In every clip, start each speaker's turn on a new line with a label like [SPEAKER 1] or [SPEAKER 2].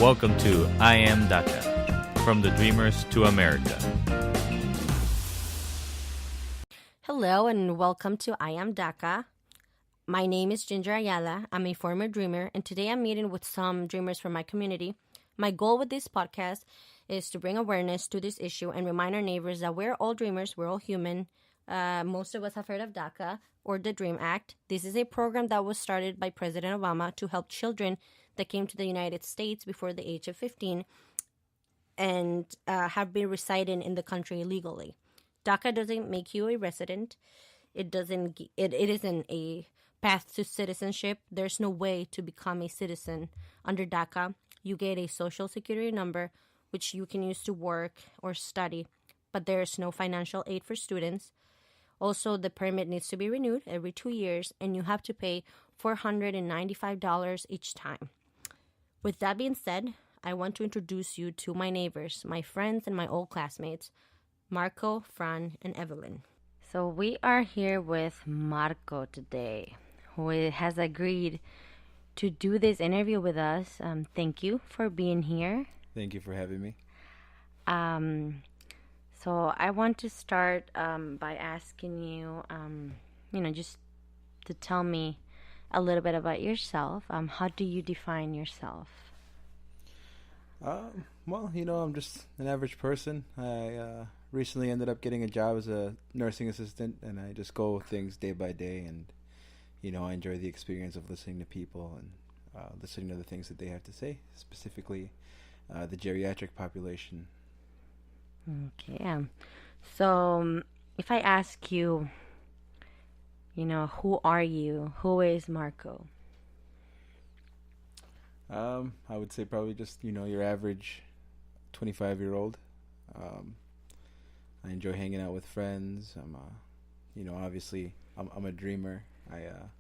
[SPEAKER 1] Welcome to I Am Daca, from the Dreamers to America.
[SPEAKER 2] Hello and welcome to I Am Daca. My name is Ginger Ayala. I'm a former dreamer, and today I'm meeting with some dreamers from my community. My goal with this podcast is to bring awareness to this issue and remind our neighbors that we're all dreamers, we're all human. Most of us have heard of DACA or the Dream Act. This is a program that was started by President Obama to help children that came to the United States before the age of 15 and have been residing in the country illegally. DACA doesn't make you a resident. It isn't a path to citizenship. There's no way to become a citizen under DACA. You get a social security number, which you can use to work or study, but there's no financial aid for students. Also, the permit needs to be renewed every 2 years, and you have to pay $495 each time. With that being said, I want to introduce you to my neighbors, my friends, and my old classmates, Marco, Fran, and Evelyn. So we are here with Marco today, who has agreed to do this interview with us. Thank you for being here.
[SPEAKER 3] Thank you for having me.
[SPEAKER 2] So I want to start by asking you, just to tell me a little bit about yourself. How do you define yourself?
[SPEAKER 3] I'm just an average person. I recently ended up getting a job as a nursing assistant, and I just go things day by day, and, I enjoy the experience of listening to people and listening to the things that they have to say, specifically the geriatric population.
[SPEAKER 2] Okay. So if I ask you, who are you? Who is Marco?
[SPEAKER 3] I would say probably just, your average 25-year-old. I enjoy hanging out with friends. Obviously I'm a dreamer. I'm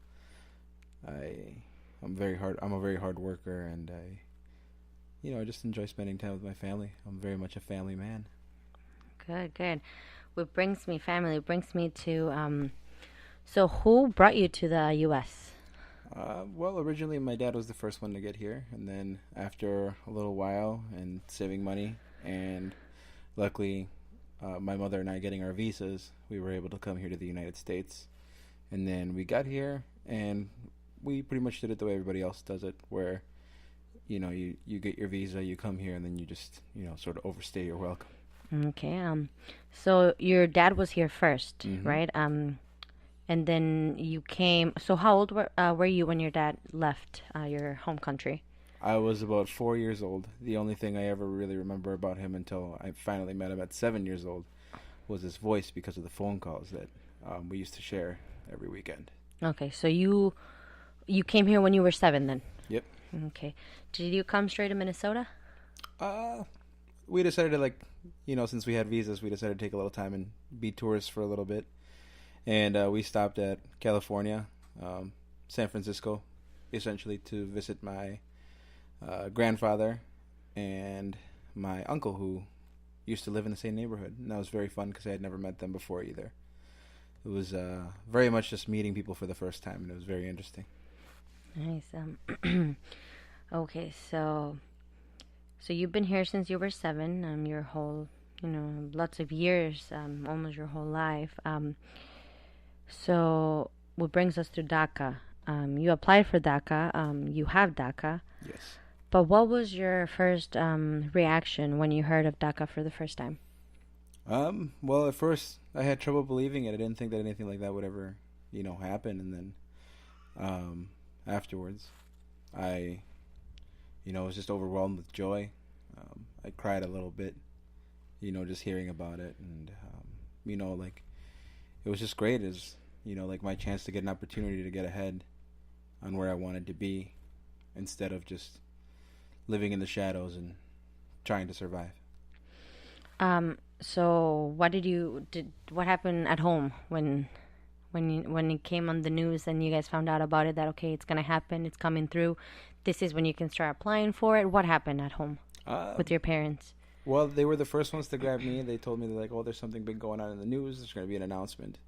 [SPEAKER 3] a very hard worker, and I just enjoy spending time with my family. I'm very much a family man.
[SPEAKER 2] Good. What brings me to, so who brought you to the U.S.?
[SPEAKER 3] Originally my dad was the first one to get here, and then after a little while and saving money, and luckily my mother and I getting our visas, we were able to come here to the United States. And then we got here, and we pretty much did it the way everybody else does it, where, you get your visa, you come here, and then you just, sort of overstay your welcome.
[SPEAKER 2] Okay. So your dad was here first,
[SPEAKER 3] Mm-hmm.
[SPEAKER 2] right? And then you came. So how old were you when your dad left your home country?
[SPEAKER 3] I was about 4 years old. The only thing I ever really remember about him until I finally met him at 7 years old was his voice, because of the phone calls that we used to share every weekend.
[SPEAKER 2] Okay, so you came here when you were 7 then?
[SPEAKER 3] Yep.
[SPEAKER 2] Okay. Did you come straight to Minnesota?
[SPEAKER 3] We decided to, since we had visas, we decided to take a little time and be tourists for a little bit. And we stopped at California, San Francisco, essentially to visit my grandfather and my uncle, who used to live in the same neighborhood. And that was very fun because I had never met them before either. It was very much just meeting people for the first time, and it was very interesting.
[SPEAKER 2] Nice. Okay, so you've been here since you were 7, your whole, lots of years, almost your whole life. So what brings us to DACA? You applied for DACA. You have DACA.
[SPEAKER 3] Yes.
[SPEAKER 2] But what was your first reaction when you heard of DACA for the first time?
[SPEAKER 3] At first I had trouble believing it. I didn't think that anything like that would ever, happen. And then afterwards, I was just overwhelmed with joy. I cried a little bit, just hearing about it. And, it was just great. It was, my chance to get an opportunity to get ahead on where I wanted to be, instead of just living in the shadows and trying to survive.
[SPEAKER 2] So what happened at home when it came on the news and you guys found out about it, that, okay, it's going to happen, it's coming through, this is when you can start applying for it? What happened at home with your parents?
[SPEAKER 3] Well, they were the first ones to grab me. They told me, there's something big going on in the news. There's going to be an announcement.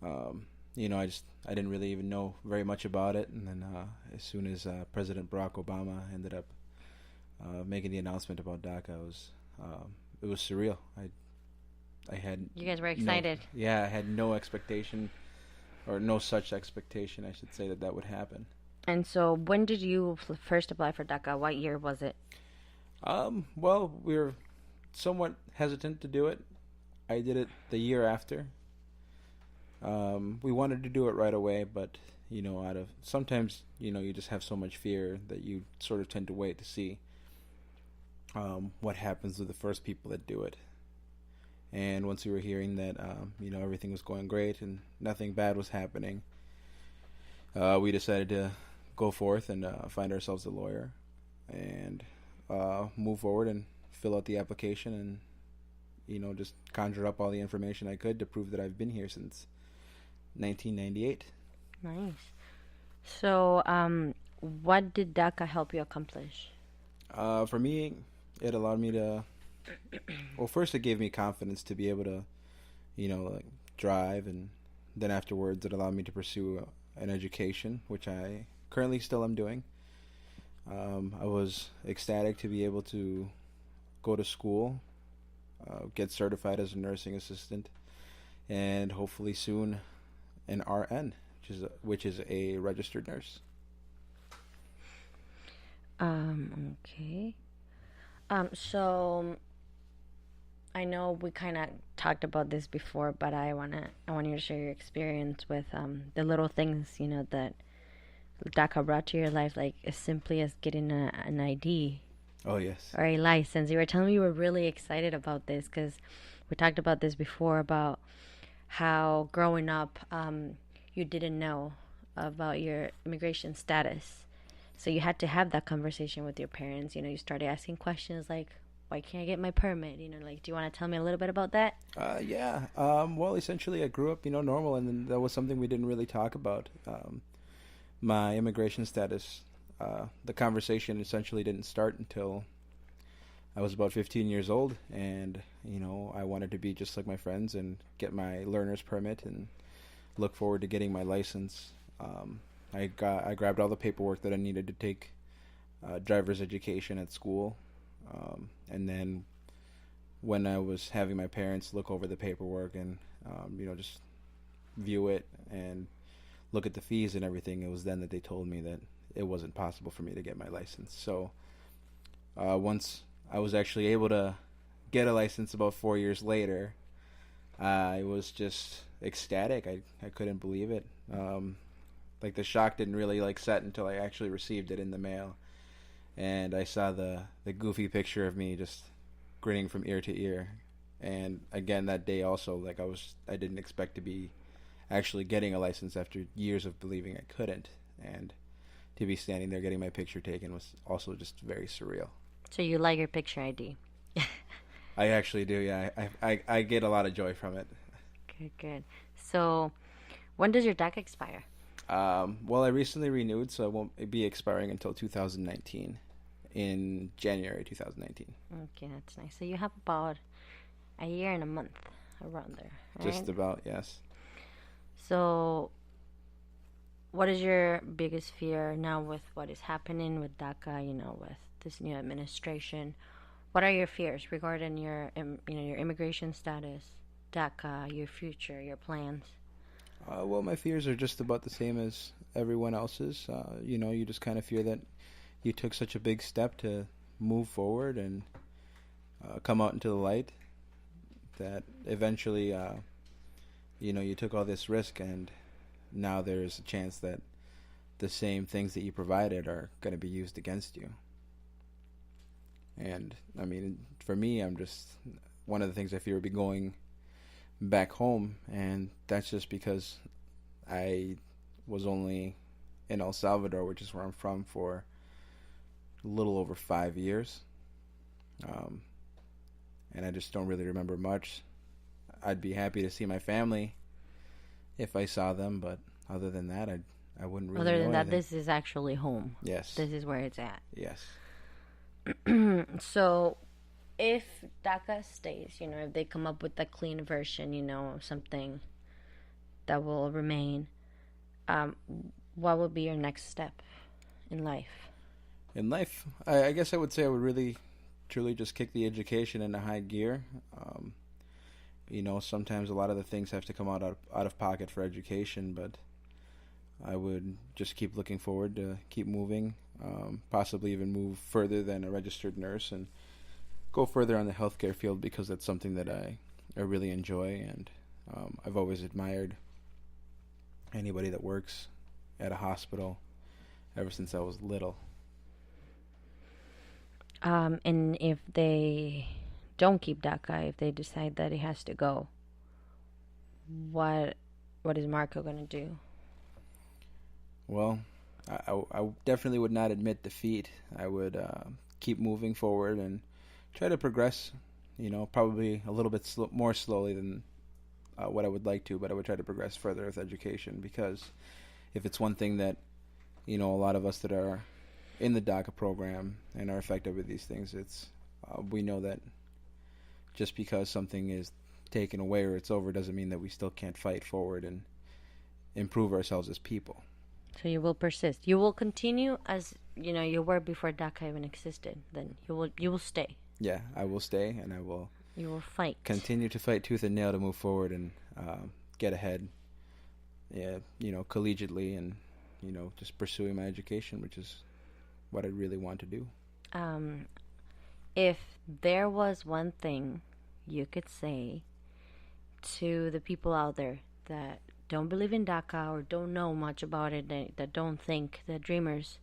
[SPEAKER 3] I didn't really even know very much about it. And then as soon as President Barack Obama ended up making the announcement about Daca was it was surreal. I had
[SPEAKER 2] You guys were excited.
[SPEAKER 3] I had no expectation, or no such expectation, I should say, that would happen.
[SPEAKER 2] And so, when did you first apply for DACA? What year was it?
[SPEAKER 3] Well, we were somewhat hesitant to do it. I did it the year after. We wanted to do it right away, but out of sometimes you just have so much fear that you sort of tend to wait to see what happens with the first people that do it. And once we were hearing that everything was going great and nothing bad was happening, we decided to go forth and find ourselves a lawyer and move forward and fill out the application and just conjure up all the information I could to prove that I've been here since 1998.
[SPEAKER 2] Nice. So, what did DACA help you accomplish?
[SPEAKER 3] For me, it allowed me to. Well, first, it gave me confidence to be able to, like, drive, and then afterwards, it allowed me to pursue an education, which I currently still am doing. I was ecstatic to be able to go to school, get certified as a nursing assistant, and hopefully soon an RN, which is a registered nurse.
[SPEAKER 2] Okay. So I know we kind of talked about this before, but I want you to share your experience with the little things that DACA brought to your life, like as simply as getting an ID.
[SPEAKER 3] Oh, yes.
[SPEAKER 2] Or a license. You were telling me you were really excited about this because we talked about this before, about how growing up you didn't know about your immigration status. So you had to have that conversation with your parents. You started asking questions like, why can't I get my permit? Like, do you want to tell me a little bit about that?
[SPEAKER 3] Yeah. Well, essentially, I grew up, normal, and then that was something we didn't really talk about. My immigration status, the conversation essentially didn't start until I was about 15 years old, and I wanted to be just like my friends and get my learner's permit and look forward to getting my license. I grabbed all the paperwork that I needed to take driver's education at school, and then when I was having my parents look over the paperwork and just view it and look at the fees and everything, it was then that they told me that it wasn't possible for me to get my license. So once I was actually able to get a license about 4 years later, I was just ecstatic. I couldn't believe it. Like, the shock didn't really set until I actually received it in the mail, and I saw the goofy picture of me just grinning from ear to ear. And again, that day also, I didn't expect to be actually getting a license after years of believing I couldn't, and to be standing there getting my picture taken was also just very surreal.
[SPEAKER 2] So you like your picture ID?
[SPEAKER 3] I actually do, yeah. I get a lot of joy from it.
[SPEAKER 2] Good. So when does your DACA expire?
[SPEAKER 3] Well, I recently renewed, so it won't be expiring until 2019, in January 2019.
[SPEAKER 2] Okay, that's nice. So you have about a year and a month around there, right?
[SPEAKER 3] Just about, yes.
[SPEAKER 2] So what is your biggest fear now with what is happening with DACA, with this new administration? What are your fears regarding your immigration status, DACA, your future, your plans?
[SPEAKER 3] Well, my fears are just about the same as everyone else's. You just kind of fear that you took such a big step to move forward and come out into the light, that eventually, you took all this risk, and now there's a chance that the same things that you provided are going to be used against you. And, I mean, for me, I'm just, one of the things I fear would be going back home, and that's just because I was only in El Salvador, which is where I'm from, for a little over 5 years, and I just don't really remember much. I'd be happy to see my family if I saw them, but other than that, I wouldn't really know
[SPEAKER 2] Other than that,
[SPEAKER 3] anything.
[SPEAKER 2] this is actually home.
[SPEAKER 3] Yes.
[SPEAKER 2] This is where it's at.
[SPEAKER 3] Yes.
[SPEAKER 2] So if DACA stays, if they come up with a clean version, something that will remain, what would be your next step in life?
[SPEAKER 3] In life, I guess I would say I would really, truly just kick the education into high gear. Sometimes a lot of the things have to come out of pocket for education, but I would just keep looking forward to keep moving, possibly even move further than a registered nurse and go further on the healthcare field because that's something that I really enjoy, and I've always admired anybody that works at a hospital ever since I was little.
[SPEAKER 2] And if they don't keep Daca, if they decide that it has to go, what is Marco going to do?
[SPEAKER 3] Well, I definitely would not admit defeat. I would keep moving forward and try to progress, probably a little bit more slowly than what I would like to, but I would try to progress further with education, because if it's one thing that, a lot of us that are in the DACA program and are affected with these things, it's we know that just because something is taken away or it's over doesn't mean that we still can't fight forward and improve ourselves as people.
[SPEAKER 2] So you will persist. You will continue as you were before Daca even existed. Then you will stay.
[SPEAKER 3] Yeah, I will stay, and I will.
[SPEAKER 2] You will fight.
[SPEAKER 3] Continue to fight tooth and nail to move forward and get ahead. Yeah, collegiately, and just pursuing my education, which is what I really want to do.
[SPEAKER 2] If there was one thing you could say to the people out there that don't believe in DACA or don't know much about it, that don't think that dreamers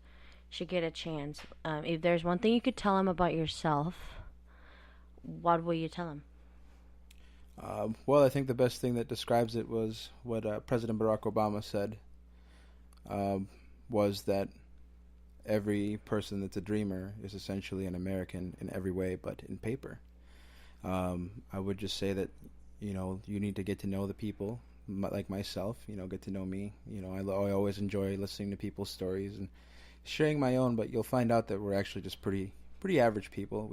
[SPEAKER 2] should get a chance, if there's one thing you could tell them about yourself, what will you tell them?
[SPEAKER 3] Well, I think the best thing that describes it was what President Barack Obama said, was that every person that's a dreamer is essentially an American in every way but in paper. I would just say that, you need to get to know the people, like myself, get to know me. I always enjoy listening to people's stories and sharing my own, but you'll find out that we're actually just pretty average people.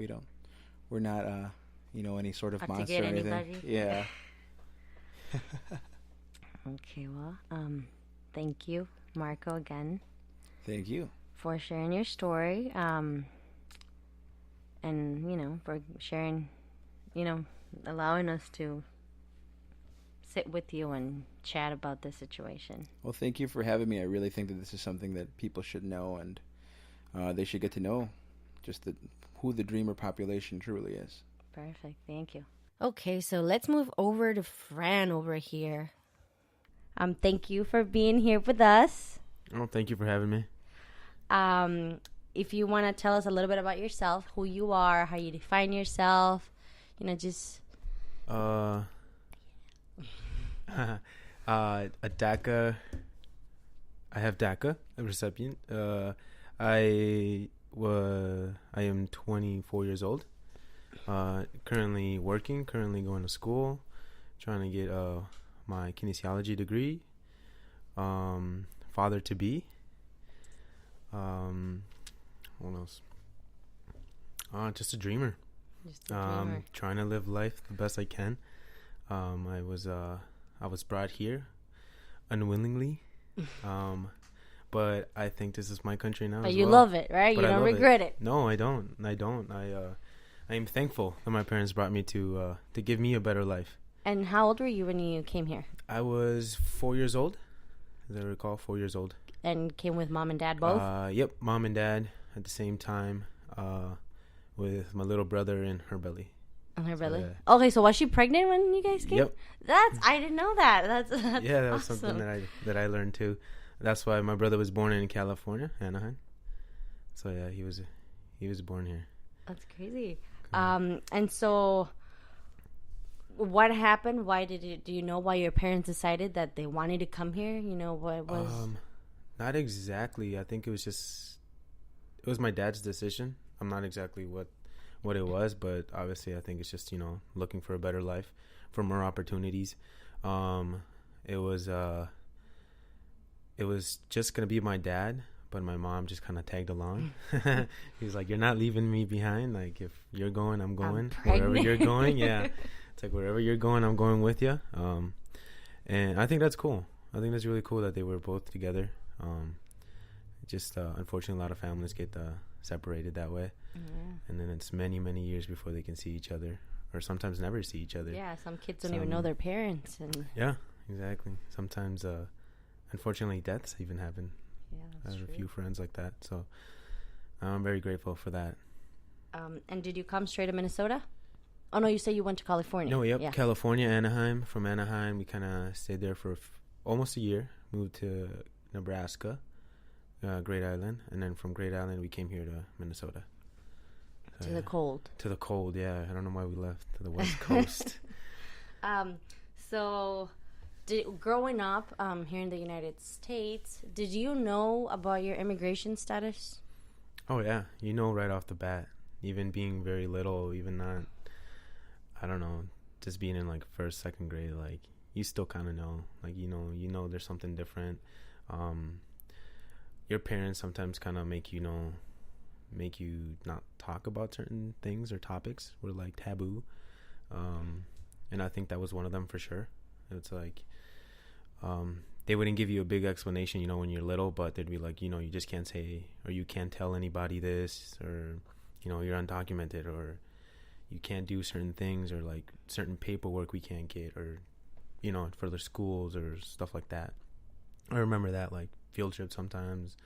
[SPEAKER 3] We're not, any sort of monster or anything.
[SPEAKER 2] Anybody.
[SPEAKER 3] Yeah.
[SPEAKER 2] Okay, well, thank you, Marco, again.
[SPEAKER 3] Thank you
[SPEAKER 2] for sharing your story, and for sharing, allowing us to sit with you and chat about this situation.
[SPEAKER 3] Well, thank you for having me. I really think that this is something that people should know, and they should get to know just who the dreamer population truly is.
[SPEAKER 2] Perfect. Thank you. Okay, so let's move over to Fran over here. Thank you for being here with us.
[SPEAKER 4] Oh, thank you for having me.
[SPEAKER 2] If you want to tell us a little bit about yourself, who you are, how you define yourself, just...
[SPEAKER 4] a DACA. I have DACA, a recipient. I am 24 years old. Currently working, currently going to school, trying to get my kinesiology degree. Father to be. What else? Just a dreamer. Trying to live life the best I can. I was brought here unwillingly, but I think this is my country now.
[SPEAKER 2] But you love it, right? You don't regret it.
[SPEAKER 4] No, I don't. I am thankful that my parents brought me to give me a better life.
[SPEAKER 2] And how old were you when you came here?
[SPEAKER 4] I was 4 years old, as I recall, 4 years old.
[SPEAKER 2] And came with mom and dad both?
[SPEAKER 4] Yep, mom and dad at the same time, with my little brother in her belly.
[SPEAKER 2] In her belly? Okay, so was she pregnant when you guys came?
[SPEAKER 4] Yep.
[SPEAKER 2] I didn't know that. That's
[SPEAKER 4] yeah, that was
[SPEAKER 2] awesome.
[SPEAKER 4] something that I learned too. That's why my brother was born in California, Anaheim. So yeah, he was born here.
[SPEAKER 2] That's crazy. And so what happened? Do you know why your parents decided that they wanted to come here? What was...
[SPEAKER 4] Not exactly. I think it was my dad's decision. I'm not exactly what it was, but obviously I think it's just, looking for a better life, for more opportunities. It was just going to be my dad, but my mom just kind of tagged along. He was like, "You're not leaving me behind. Like, if you're going, I'm going. Wherever you're going, yeah." It's like, wherever you're going, I'm going with you. And I think that's cool. I think that's really cool that they were both together. Unfortunately, a lot of families get separated that way. And then it's many, many years before they can see each other, or sometimes never see each other.
[SPEAKER 2] Yeah, some kids don't even know their parents. And
[SPEAKER 4] yeah, exactly. Sometimes, unfortunately, deaths even happen.
[SPEAKER 2] Yeah,
[SPEAKER 4] I have
[SPEAKER 2] true.
[SPEAKER 4] a few friends like that, so I'm very grateful for that.
[SPEAKER 2] And did you come straight to Minnesota? Oh, no, you say you went to California.
[SPEAKER 4] No, yep,
[SPEAKER 2] Yeah.
[SPEAKER 4] California, Anaheim. From Anaheim, we kind of stayed there for almost a year, moved to Nebraska, Great Island, and then from Great Island, we came here to Minnesota.
[SPEAKER 2] To the cold.
[SPEAKER 4] To the cold, yeah. I don't know why we left to the West Coast.
[SPEAKER 2] So, growing up here in the United States, did you know about your immigration status?
[SPEAKER 4] Oh, yeah. You know right off the bat. Even being very little, even not, I don't know, just being in, like, first, second grade, like, you still kind of know. Like, you know there's something different. Your parents sometimes kind of make you not talk about certain things or topics were, like, taboo. And I think that was one of them for sure. It's like, they wouldn't give you a big explanation, when you're little, but they'd be like, you just can't say, or you can't tell anybody this, or, you're undocumented, or you can't do certain things, or, like, certain paperwork we can't get, or, for the schools or stuff like that. I remember that, like, field trips sometimes.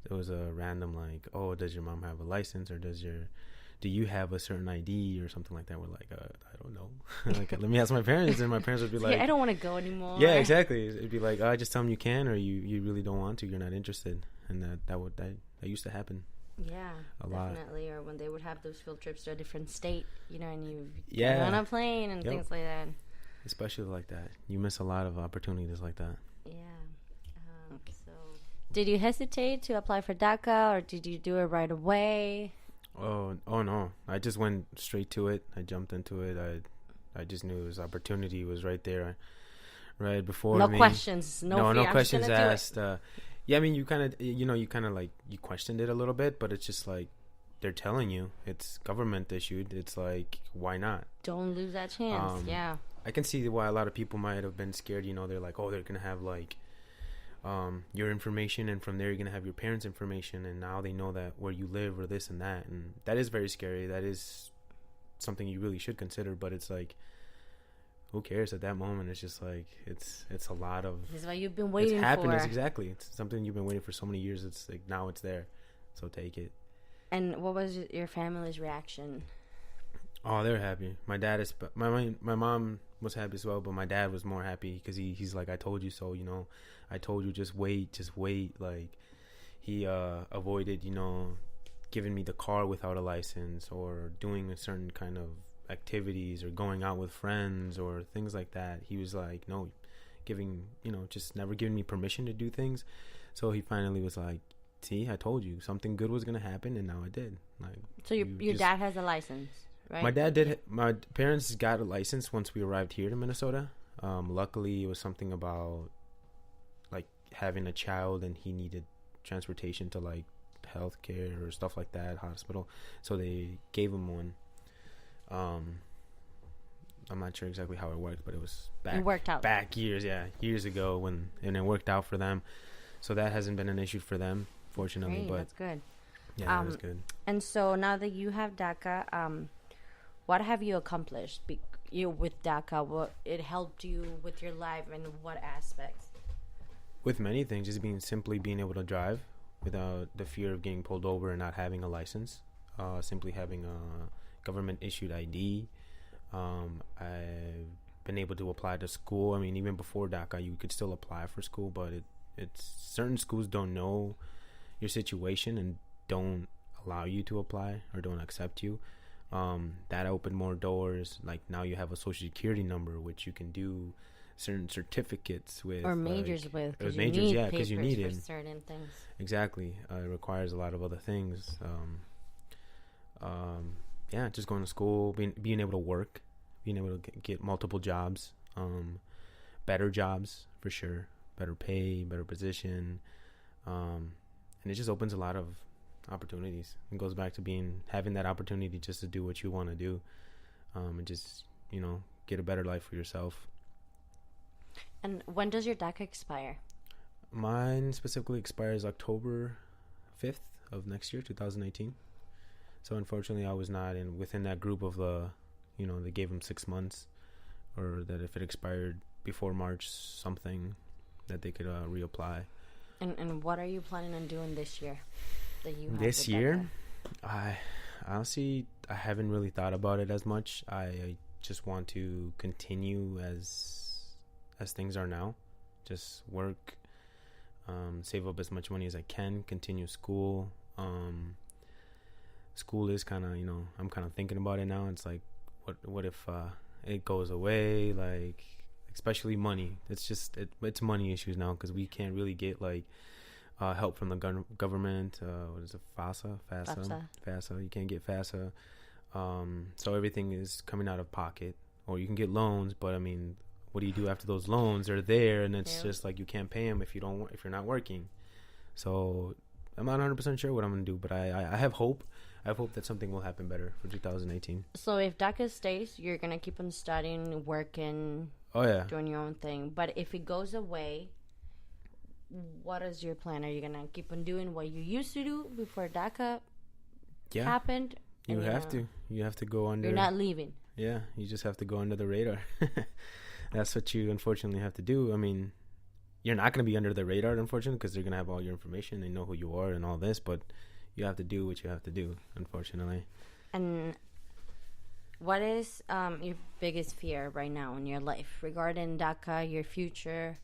[SPEAKER 4] There was a random, like, oh, does your mom have a license, or do you have a certain ID or something like that? We're like, I don't know. Like, let me ask my parents. And my parents would be like,
[SPEAKER 2] I don't want to go anymore.
[SPEAKER 4] Yeah, exactly. It'd be like, I just tell them you can, or you really don't want to. You're not interested. And that used to happen.
[SPEAKER 2] Yeah,
[SPEAKER 4] a lot.
[SPEAKER 2] Definitely. Or when they would have those field trips to a different state, and you
[SPEAKER 4] get
[SPEAKER 2] on a plane and things like that.
[SPEAKER 4] Especially like that. You miss a lot of opportunities like that.
[SPEAKER 2] Yeah. So, did you hesitate to apply for DACA, or did you do it right away?
[SPEAKER 4] Oh no! I just went straight to it. I jumped into it. I just knew his opportunity was right there, right before me.
[SPEAKER 2] No questions, no
[SPEAKER 4] questions asked. Yeah, I mean, you kind of like, you questioned it a little bit, but it's just like, they're telling you it's government issued. It's like, why not?
[SPEAKER 2] Don't lose that chance. Yeah.
[SPEAKER 4] I can see why a lot of people might have been scared. They're like, oh, they're gonna have, like, your information, and from there you're gonna have your parents' information, and now they know that where you live, or this and that, and that is very scary. That is something you really should consider, but it's like, who cares at that moment? It's just like, it's a lot of,
[SPEAKER 2] this is what you've been waiting
[SPEAKER 4] it's happiness.
[SPEAKER 2] for.
[SPEAKER 4] Exactly. It's something you've been waiting for so many years. It's like, now it's there, so take it.
[SPEAKER 2] And what was your family's reaction?
[SPEAKER 4] Oh, they're happy. My dad is, my mom was happy as well, but my dad was more happy because he's like, I told you so, I told you, just wait. Like, he avoided, giving me the car without a license, or doing a certain kind of activities, or going out with friends, or things like that. He was like, no, just never giving me permission to do things. So he finally was like, see, I told you something good was going to happen, and now it did. Like,
[SPEAKER 2] so your dad has a license, right?
[SPEAKER 4] My dad did. My parents got a license once we arrived here to Minnesota. Luckily, it was something about, like, having a child, and he needed transportation to, like, healthcare or stuff like that, hospital. So they gave him one. I'm not sure exactly how it worked, but it was back years ago, and it worked out for them. So that hasn't been an issue for them, fortunately.
[SPEAKER 2] Great,
[SPEAKER 4] but
[SPEAKER 2] that's good.
[SPEAKER 4] Yeah, that was good.
[SPEAKER 2] And so now that you have DACA, what have you accomplished with DACA? What it helped you with your life, and what aspects?
[SPEAKER 4] With many things, just simply being able to drive without the fear of getting pulled over and not having a license. Simply having a government issued ID. I've been able to apply to school. I mean, even before DACA, you could still apply for school, but it's certain schools don't know your situation and don't allow you to apply, or don't accept you. That opened more doors. Like, now you have a social security number, which you can do certain certificates with,
[SPEAKER 2] or majors, like, with,
[SPEAKER 4] because you need it
[SPEAKER 2] for certain things.
[SPEAKER 4] Exactly. It requires a lot of other things. Just going to school, being able to work, being able to get multiple jobs, better jobs for sure, better pay, better position, and it just opens a lot of opportunities. It goes back to having that opportunity just to do what you want to do, and just get a better life for yourself.
[SPEAKER 2] And when does your DACA expire?
[SPEAKER 4] Mine specifically expires October 5th of next year, 2018. So unfortunately, I was not within that group of they gave them 6 months, or that if it expired before March something, that they could reapply.
[SPEAKER 2] And what are you planning on doing this year?
[SPEAKER 4] This year, I honestly haven't really thought about it as much. I just want to continue as things are now, just work, save up as much money as I can, continue school. School is kind of, I'm kind of thinking about it now. It's like, what if it goes away? Like, especially money. It's just it's money issues now, because we can't really get like help from the government. What is it? FAFSA. You can't get FAFSA. So everything is coming out of pocket, or you can get loans, but I mean, what do you do after those loans are there? And it's just like, you can't pay them if you're not working. So I'm not 100% sure what I'm gonna do, but I have hope. I have hope that something will happen better for 2018.
[SPEAKER 2] So if DACA stays, you're gonna keep on studying, working.
[SPEAKER 4] Oh yeah.
[SPEAKER 2] Doing your own thing. But if it goes away, what is your plan? Are you gonna keep on doing what you used to do before DACA happened?
[SPEAKER 4] You have to. You have to go under.
[SPEAKER 2] You're not leaving.
[SPEAKER 4] Yeah, you just have to go under the radar. That's what you unfortunately have to do. I mean, you're not going to be under the radar, unfortunately, because they're going to have all your information. They know who you are and all this, but you have to do what you have to do, unfortunately.
[SPEAKER 2] And what is your biggest fear right now in your life regarding DACA, your future,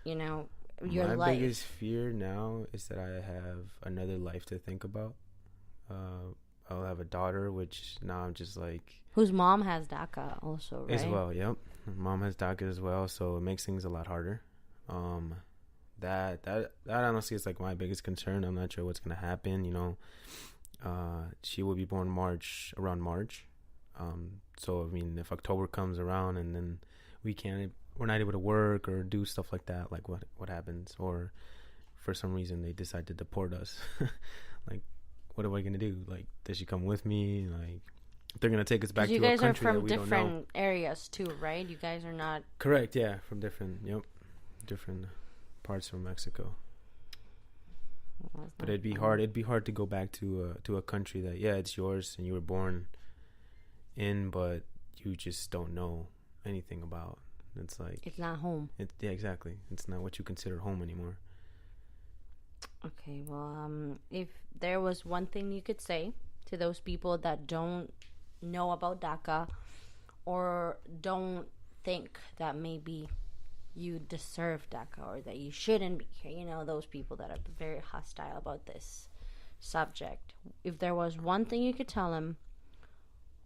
[SPEAKER 2] your life?
[SPEAKER 4] My biggest fear now is that I have another life to think about. I'll have a daughter, which now I'm just like...
[SPEAKER 2] Whose mom has DACA also, right?
[SPEAKER 4] As well, yep. Mom has DACA as well, so it makes things a lot harder. That honestly is like my biggest concern. I'm not sure what's going to happen, She will be born around March. So, I mean, if October comes around and then we're not able to work or do stuff like that, like what happens? Or for some reason they decide to deport us. Like, what am I going to do? Like, does she come with me? Like, if they're going to take us back to a country that we don't know. You guys are from different
[SPEAKER 2] areas too, right? You guys are not...
[SPEAKER 4] Correct, yeah. From different parts from Mexico. But it'd be hard. It'd be hard to go back to a country that, it's yours and you were born in, but you just don't know anything about. It's like...
[SPEAKER 2] It's not home.
[SPEAKER 4] Yeah, exactly. It's not what you consider home anymore.
[SPEAKER 2] Okay, well, if there was one thing you could say to those people that don't know about DACA or don't think that maybe you deserve DACA or that you shouldn't be here, those people that are very hostile about this subject, if there was one thing you could tell them,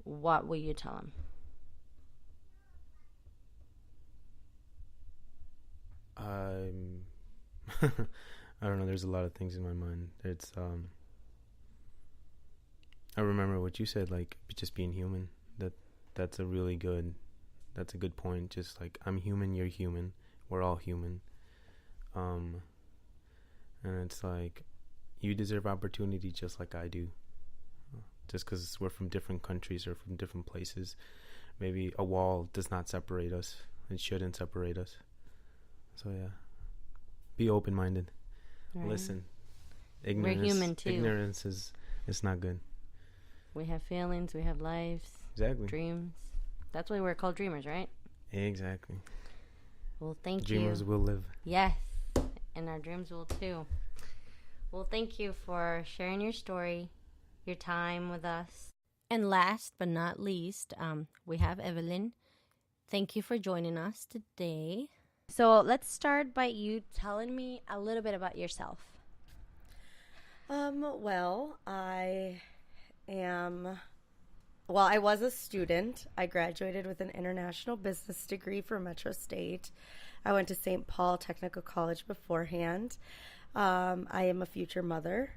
[SPEAKER 2] what would you tell them?
[SPEAKER 4] I don't know. There's a lot of things in my mind. It's I remember what you said, like just being human. That's a good point. Just like, I'm human, you're human, we're all human. And it's like, you deserve opportunity just like I do. Just because we're from different countries or from different places, maybe a wall does not separate us. It shouldn't separate us. So yeah, be open-minded. Right. Listen, we're human too. Ignorance is not good.
[SPEAKER 2] We have feelings, we have lives,
[SPEAKER 4] exactly,
[SPEAKER 2] dreams. That's why we're called dreamers, right?
[SPEAKER 4] Exactly.
[SPEAKER 2] Well, thank you.
[SPEAKER 4] Dreamers will live.
[SPEAKER 2] Yes, and our dreams will too. Well, thank you for sharing your story, your time with us. And last but not least, we have Evelyn. Thank you for joining us today. So let's start by you telling me a little bit about yourself.
[SPEAKER 5] Well, I was a student. I graduated with an international business degree from Metro State. I went to St. Paul Technical College beforehand. I am a future mother.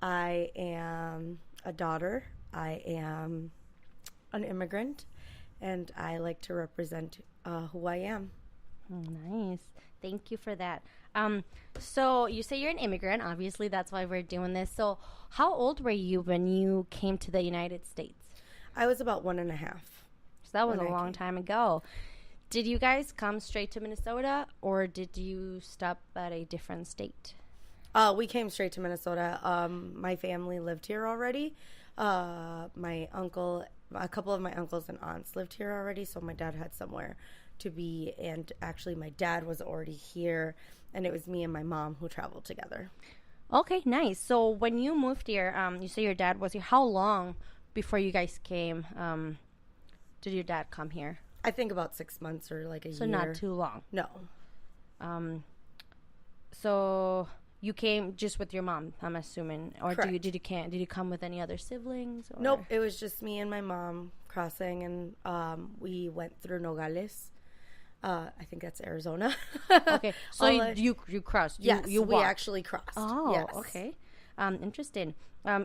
[SPEAKER 5] I am a daughter. I am an immigrant, and I like to represent who I am.
[SPEAKER 2] Oh, nice. Thank you for that. So you say you're an immigrant. Obviously, that's why we're doing this. So how old were you when you came to the United States?
[SPEAKER 5] I was about 1.5.
[SPEAKER 2] So that was a long time ago. Did you guys come straight to Minnesota, or did you stop at a different state?
[SPEAKER 5] We came straight to Minnesota. My family lived here already. My uncle, a couple of my uncles and aunts lived here already, so my dad had somewhere to be. And actually, my dad was already here, and it was me and my mom who traveled together.
[SPEAKER 2] Okay, nice. So when you moved here, you say your dad was here. How long before you guys came did your dad come here?
[SPEAKER 5] I think about 6 months or like a year.
[SPEAKER 2] So not too long.
[SPEAKER 5] No.
[SPEAKER 2] So you came just with your mom, I'm assuming, or
[SPEAKER 5] Correct.
[SPEAKER 2] did you come with any other siblings? Or?
[SPEAKER 5] Nope. It was just me and my mom crossing, and we went through Nogales. I think that's Arizona.
[SPEAKER 2] Okay, so you crossed.
[SPEAKER 5] Yes,
[SPEAKER 2] you
[SPEAKER 5] we
[SPEAKER 2] walked.
[SPEAKER 5] actually crossed.
[SPEAKER 2] Oh,
[SPEAKER 5] yes.
[SPEAKER 2] okay. Interesting.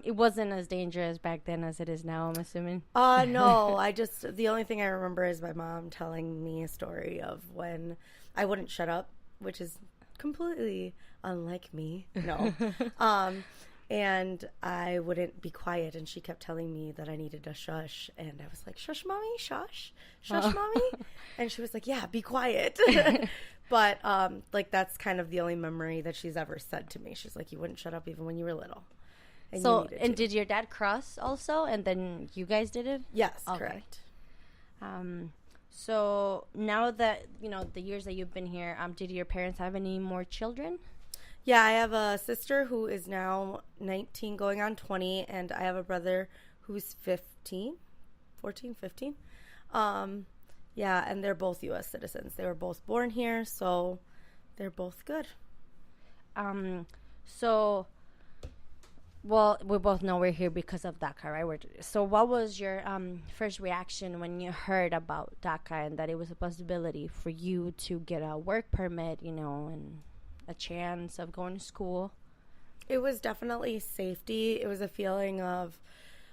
[SPEAKER 2] It wasn't as dangerous back then as it is now, I'm assuming.
[SPEAKER 5] No, the only thing I remember is my mom telling me a story of when I wouldn't shut up, which is completely unlike me. No. And I wouldn't be quiet, and she kept telling me that I needed to shush, and I was like, shush, mommy, shush, mommy. And she was like, yeah, be quiet. But like that's kind of the only memory that she's ever said to me. She's like, you wouldn't shut up even when you were little. And you needed to.
[SPEAKER 2] Did your dad cross also, and then you guys did it?
[SPEAKER 5] Yes,
[SPEAKER 2] Okay.
[SPEAKER 5] correct.
[SPEAKER 2] So now that the years that you've been here, did your parents have any more children?
[SPEAKER 5] Yeah, I have a sister who is now 19 going on 20, and I have a brother who's 15. Yeah, and they're both U.S. citizens. They were both born here, so they're both good.
[SPEAKER 2] Well, we both know we're here because of Daca, right? So what was your first reaction when you heard about Daca and that it was a possibility for you to get a work permit, and a chance of going to school?
[SPEAKER 5] It was definitely safety. It was a feeling of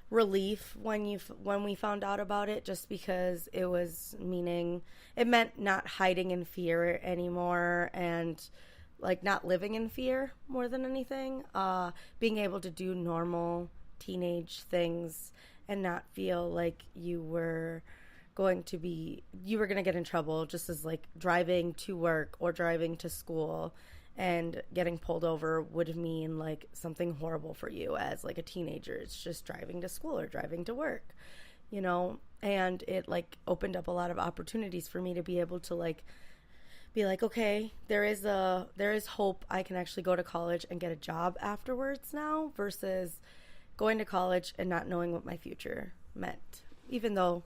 [SPEAKER 5] relief when we found out about it, just because it meant not hiding in fear anymore, and like not living in fear more than anything. Being able to do normal teenage things and not feel like you were going to get in trouble, just as like driving to work or driving to school and getting pulled over would mean like something horrible for you as like a teenager. It's just driving to school or driving to work, and it like opened up a lot of opportunities for me to be able to like be like, okay, there is hope. I can actually go to college and get a job afterwards now, versus going to college and not knowing what my future meant, even though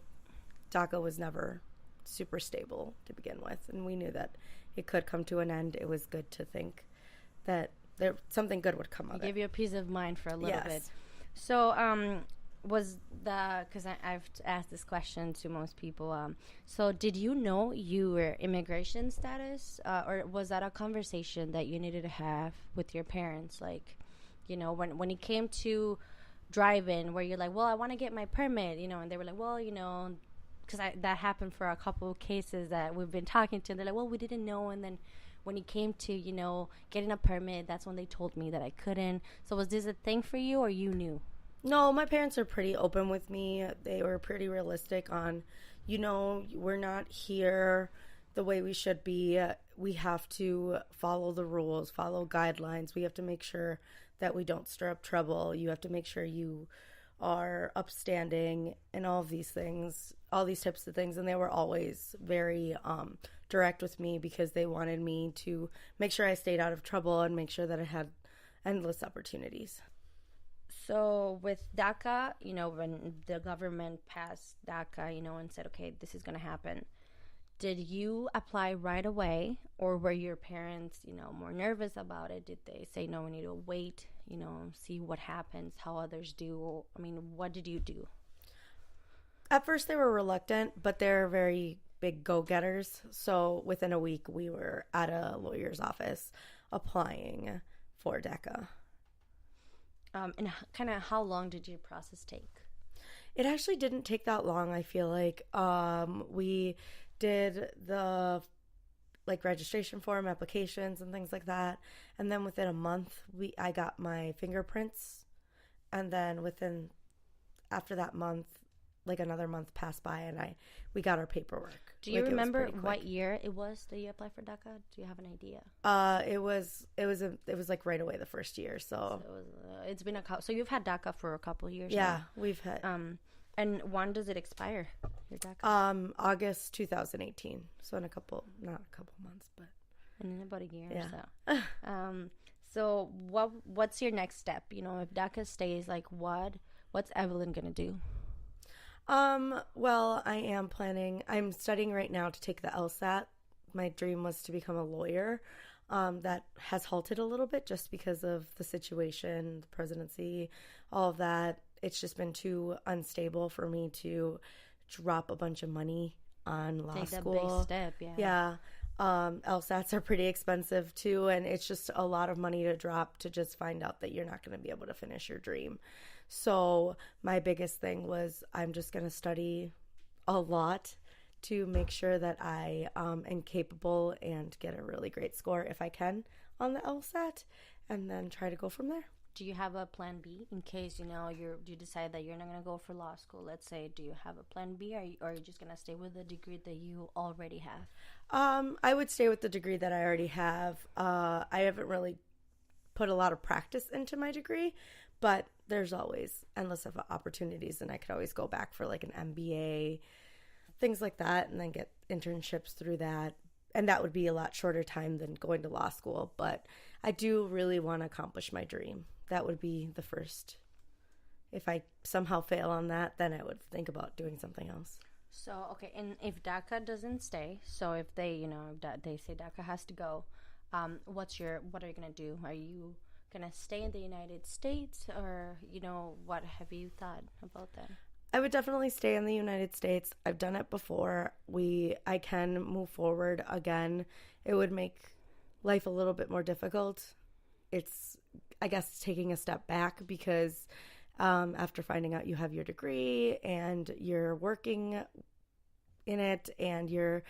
[SPEAKER 5] Daca was never super stable to begin with, and we knew that it could come to an end. It was good to think that something good would come of it.
[SPEAKER 2] Give you a peace of mind for a little
[SPEAKER 5] Yes.
[SPEAKER 2] bit. So, because I've asked this question to most people, so did you know you were immigration status, or was that a conversation that you needed to have with your parents? Like, when it came to driving, where you're like, well, I want to get my permit, and they were like, well, because that happened for a couple of cases that we've been talking to. They're like, well, we didn't know. And then when it came to, getting a permit, that's when they told me that I couldn't. So was this a thing for you, or you knew?
[SPEAKER 5] No, my parents are pretty open with me. They were pretty realistic on, we're not here the way we should be. We have to follow the rules, follow guidelines. We have to make sure that we don't stir up trouble. You have to make sure you are upstanding and all of these things, all these types of things. And they were always very direct with me, because they wanted me to make sure I stayed out of trouble and make sure that I had endless opportunities.
[SPEAKER 2] So with Daca, when the government passed Daca, and said, okay, this is going to happen, did you apply right away, or were your parents, more nervous about it? Did they say, no, we need to wait, see what happens, how others do? I mean, what did you do?
[SPEAKER 5] At first they were reluctant, but they're very big go-getters. So within a week we were at a lawyer's office applying for Daca.
[SPEAKER 2] And kind of how long did your process take?
[SPEAKER 5] It actually didn't take that long, I feel like. We did the registration form, applications, and things like that. And then within a month, I got my fingerprints. And then after that month, like another month passed by, and we got our paperwork.
[SPEAKER 2] Do you remember what year it was that you applied for DACA? Do you have an idea?
[SPEAKER 5] It was like right away the first year. So
[SPEAKER 2] it's been so you've had DACA for a couple of years.
[SPEAKER 5] Yeah,
[SPEAKER 2] now.
[SPEAKER 5] we've had.
[SPEAKER 2] And when does it expire? Your DACA?
[SPEAKER 5] August 2018. So in not a couple months, but
[SPEAKER 2] in about a year
[SPEAKER 5] yeah.
[SPEAKER 2] or so. So what's your next step? You know, if DACA stays, like what's Evelyn gonna do?
[SPEAKER 5] Well, I'm studying right now to take the LSAT. My dream was to become a lawyer. That has halted a little bit just because of the situation, the presidency, all of that. It's just been too unstable for me to drop a bunch of money on law school.
[SPEAKER 2] Take that big step, yeah.
[SPEAKER 5] Yeah. LSATs are pretty expensive too, and it's just a lot of money to drop to just find out that you're not going to be able to finish your dream. So my biggest thing was I'm just going to study a lot to make sure that I am capable and get a really great score if I can on the LSAT, and then try to go from there.
[SPEAKER 2] Do you have a plan B in case, you know, you decide that you're not going to go for law school? Let's say, do you have a plan B, or are you just going to stay with the degree that you already have?
[SPEAKER 5] I would stay with the degree that I already have. I haven't really put a lot of practice into my degree, but there's always endless of opportunities, and I could always go back for like an MBA, things like that, and then get internships through that. And that would be a lot shorter time than going to law school. But I do really want to accomplish my dream. That would be the first. If I somehow fail on that, then I would think about doing something else.
[SPEAKER 2] So, okay, and if DACA doesn't stay, so if they, you know, they say DACA has to go, what are you going to do? Are you going to stay in the United States, or, you know, what have you thought about that?
[SPEAKER 5] I would definitely stay in the United States. I've done it before. I can move forward again. It would make life a little bit more difficult. It's, I guess, taking a step back because after finding out you have your degree and you're working in it and you're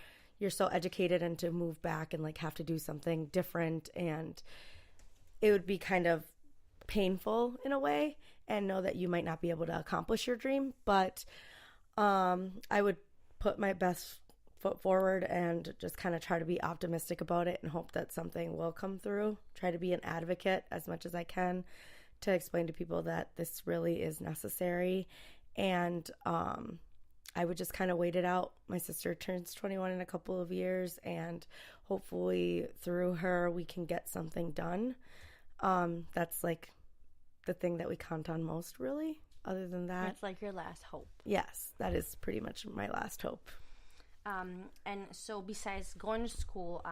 [SPEAKER 5] so educated, and to move back and like have to do something different, and it would be kind of painful in a way, and know that you might not be able to accomplish your dream. But I would put my best foot forward and just kind of try to be optimistic about it and hope that something will come through. Try to be an advocate as much as I can to explain to people that this really is necessary. And I would just kind of wait it out. My sister turns 21 in a couple of years, and hopefully through her we can get something done. That's like the thing that we count on most, really. Other than that,
[SPEAKER 2] it's like your last hope.
[SPEAKER 5] Yes, that is pretty much my last hope.
[SPEAKER 2] And so besides going to school,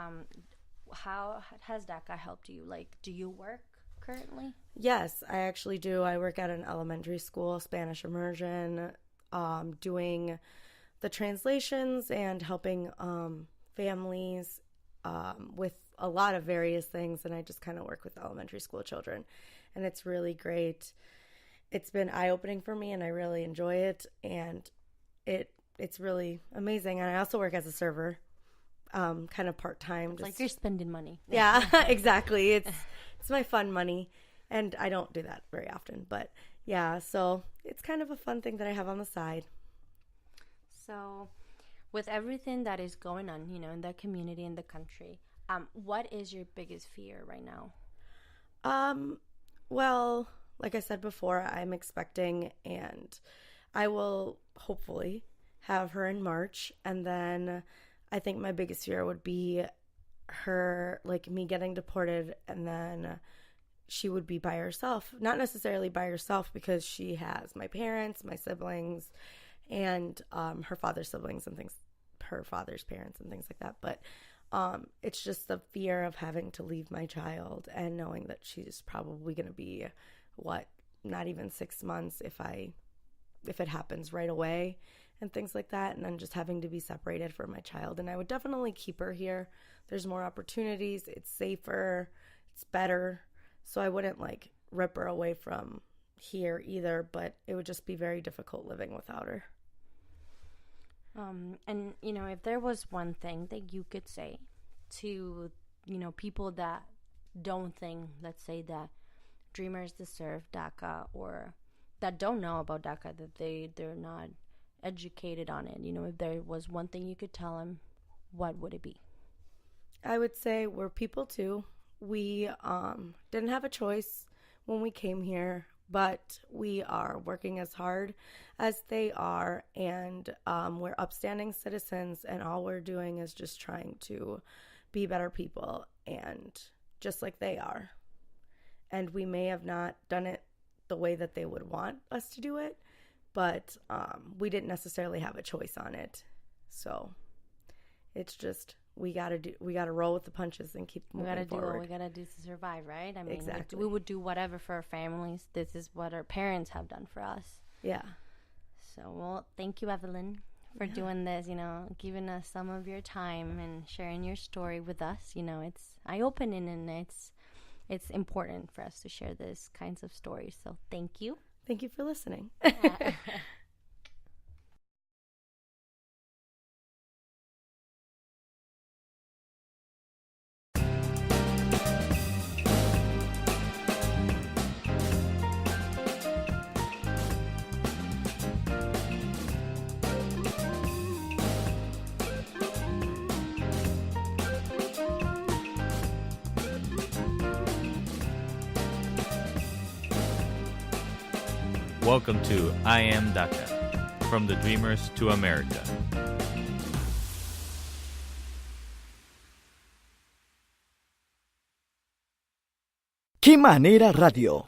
[SPEAKER 2] how has DACA helped you? Like, do you work currently?
[SPEAKER 5] Yes, I actually do. I work at an elementary school, Spanish immersion, doing the translations and helping families with a lot of various things. And I just kind of work with elementary school children. And it's really great. It's been eye-opening for me, and I really enjoy it. And it's really amazing. And I also work as a server, kind of part-time.
[SPEAKER 2] It's like you're spending money.
[SPEAKER 5] Yeah, exactly. It's my fun money. And I don't do that very often. But yeah, so it's kind of a fun thing that I have on the side.
[SPEAKER 2] So with everything that is going on, you know, in the community, in the country, what is your biggest fear right now?
[SPEAKER 5] Well, like I said before, I'm expecting, and I will hopefully have her in March. And then I think my biggest fear would be her, like me getting deported, and then she would be by herself. Not necessarily by herself, because she has my parents, my siblings, and her father's siblings and things, her father's parents and things like that. But it's just the fear of having to leave my child and knowing that she's probably going to be, not even 6 months if it happens right away and things like that. And then just having to be separated from my child. And I would definitely keep her here. There's more opportunities. It's safer. It's better. So I wouldn't like rip her away from here either, but it would just be very difficult living without her.
[SPEAKER 2] And, you know, if there was one thing that you could say to, you know, people that don't think, let's say, that dreamers deserve DACA, or that don't know about DACA, that they're not educated on it, if there was one thing you could tell them, what would it be?
[SPEAKER 5] I would say we're people too. We didn't have a choice when we came here, but we are working as hard as they are, and we're upstanding citizens, and all we're doing is just trying to be better people, and just like they are. And we may have not done it the way that they would want us to do it, but we didn't necessarily have a choice on it. So it's just we gotta roll with the punches and keep moving forward.
[SPEAKER 2] We gotta do what we gotta do to survive, right? I mean,
[SPEAKER 5] exactly.
[SPEAKER 2] We would do whatever for our families. This is what our parents have done for us.
[SPEAKER 5] Yeah.
[SPEAKER 2] So, well, thank you, Evelyn, for doing this, giving us some of your time and sharing your story with us. It's eye-opening, and it's important for us to share these kinds of stories. So thank you.
[SPEAKER 5] Thank you for listening.
[SPEAKER 1] Welcome to I Am Daca, from the Dreamers to America.
[SPEAKER 6] ¡Qué manera radio!